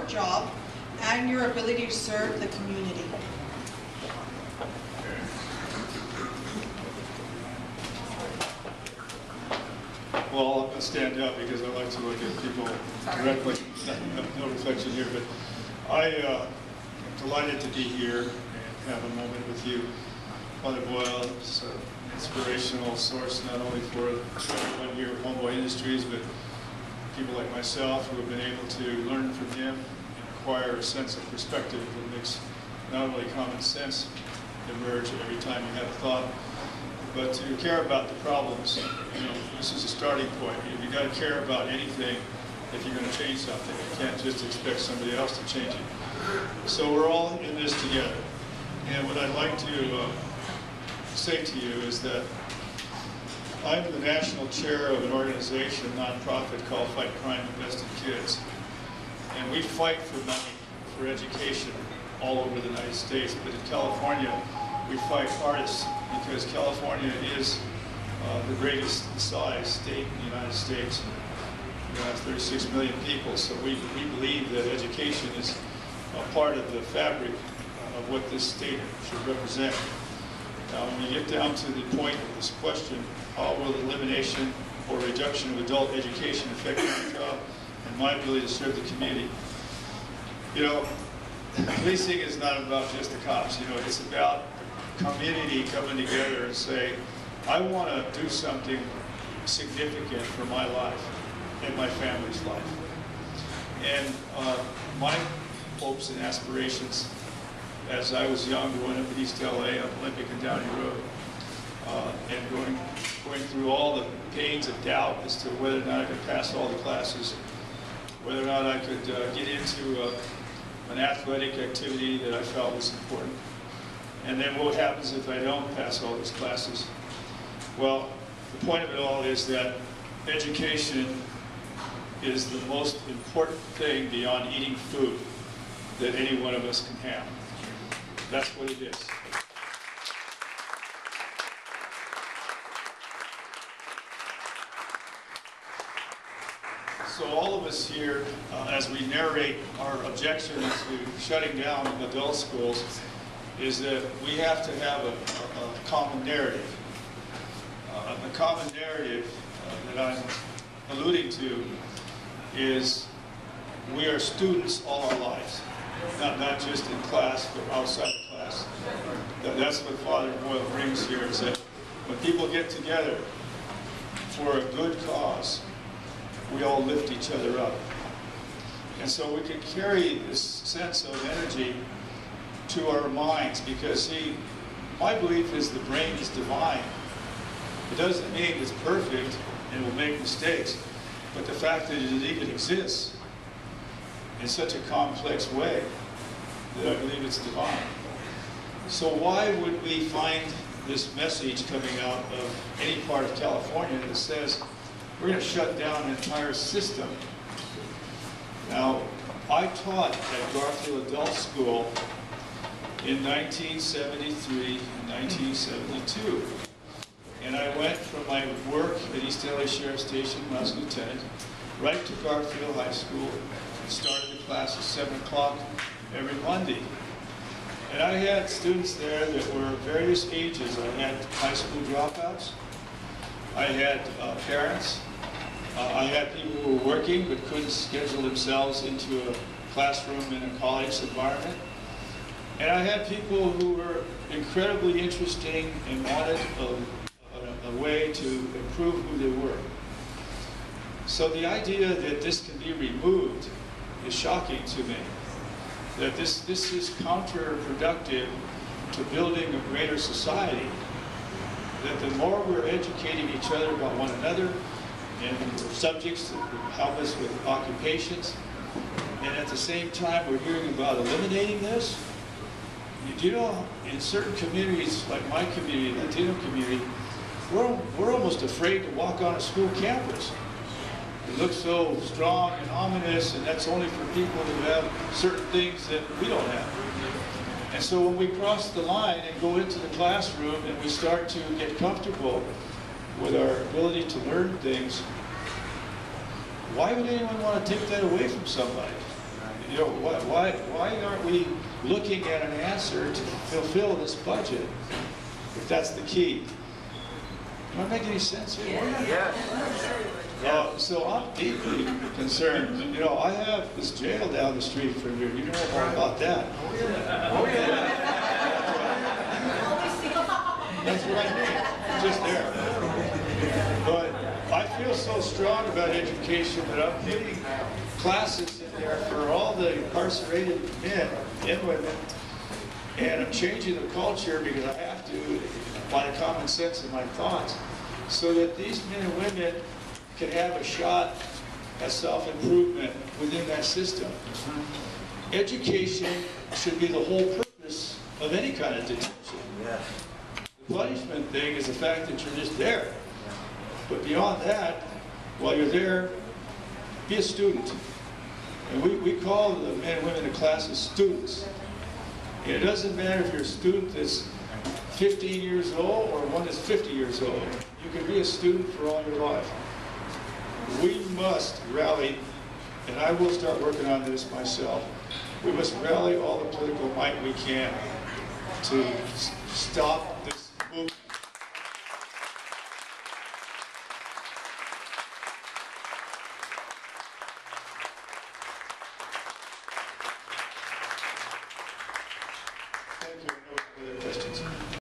job and your ability to serve the community. Well, I'm going to stand up because I like to look at people directly. No reflection here, but I'm delighted to be here and have a moment with you. Father Boyle is an inspirational source not only for everyone here at Homeboy Industries, but people like myself who have been able to learn from him and acquire a sense of perspective that makes not only common sense emerge every time you have a thought, but to care about the problems. You know, this is a starting point. You've got to care about anything if you're going to change something. You can't just expect somebody else to change it. So we're all in this together. And what I'd like to say to you is that I'm the national chair of an organization, a nonprofit called Fight Crime, Invest in Kids. And we fight for money for education all over the United States. But in California, we fight hardest because California is the greatest size state in the United States. We have 36 million people, so we believe that education is a part of the fabric of what this state should represent. Now, when you get down to the point of this question, how will elimination or reduction of adult education affect my job and my ability to serve the community? You know, policing is not about just the cops. You know, it's about community coming together and say, I want to do something significant for my life and my family's life. And my hopes and aspirations as I was young, growing up in East LA on Olympic and Downey Road, and going through all the pains of doubt as to whether or not I could pass all the classes, whether or not I could get into an athletic activity that I felt was important. And then what happens if I don't pass all these classes? Well, the point of it all is that education is the most important thing beyond eating food that any one of us can have. That's what it is. So all of us here, as we narrate our objections to shutting down adult schools, is that we have to have a common narrative. The common narrative that I'm alluding to is we are students all our lives. Not just in class, but outside of class. That's what Father Boyle brings here, is that when people get together for a good cause, we all lift each other up. And so we can carry this sense of energy to our minds, because, see, my belief is the brain is divine. It doesn't mean it's perfect and will make mistakes, but the fact that it even exists in such a complex way that I believe it's divine. So why would we find this message coming out of any part of California that says we're going to shut down an entire system? Now, I taught at Garfield Adult School in 1973 and 1972. And I went from my work at East LA Sheriff Station when I was lieutenant right to Garfield High School. Started the class at 7 o'clock every Monday. And I had students there that were various ages. I had high school dropouts. I had parents. I had people who were working but couldn't schedule themselves into a classroom in a college environment. And I had people who were incredibly interesting and wanted a way to improve who they were. So the idea that this can be removed is shocking to me. That this is counterproductive to building a greater society. That the more we're educating each other about one another and subjects that help us with occupations, and at the same time we're hearing about eliminating this. You know, in certain communities, like my community, Latino community, we're almost afraid to walk on a school campus. It looks so strong and ominous, and that's only for people who have certain things that we don't have. And so when we cross the line and go into the classroom and we start to get comfortable with our ability to learn things, why would anyone want to take that away from somebody? you know, why aren't we looking at an answer to fulfill this budget, if that's the key? Am I making any sense here? Yeah. So I'm deeply concerned. You know, I have this jail down the street from here. You know all about that. Oh, yeah. That's what I mean, just there. But I feel so strong about education that I'm putting classes in there for all the incarcerated men and women, and I'm changing the culture because I have to, by the common sense of my thoughts, so that these men and women can have a shot at self-improvement within that system. Education should be the whole purpose of any kind of detention. Yeah. The punishment thing is the fact that you're just there. But beyond that, while you're there, be a student. And we call the men and women in the classes students. And it doesn't matter if you're a student that's 15 years old or one that's 50 years old. You can be a student for all your life. We must rally, and I will start working on this myself, we must rally all the political might we can to stop this movement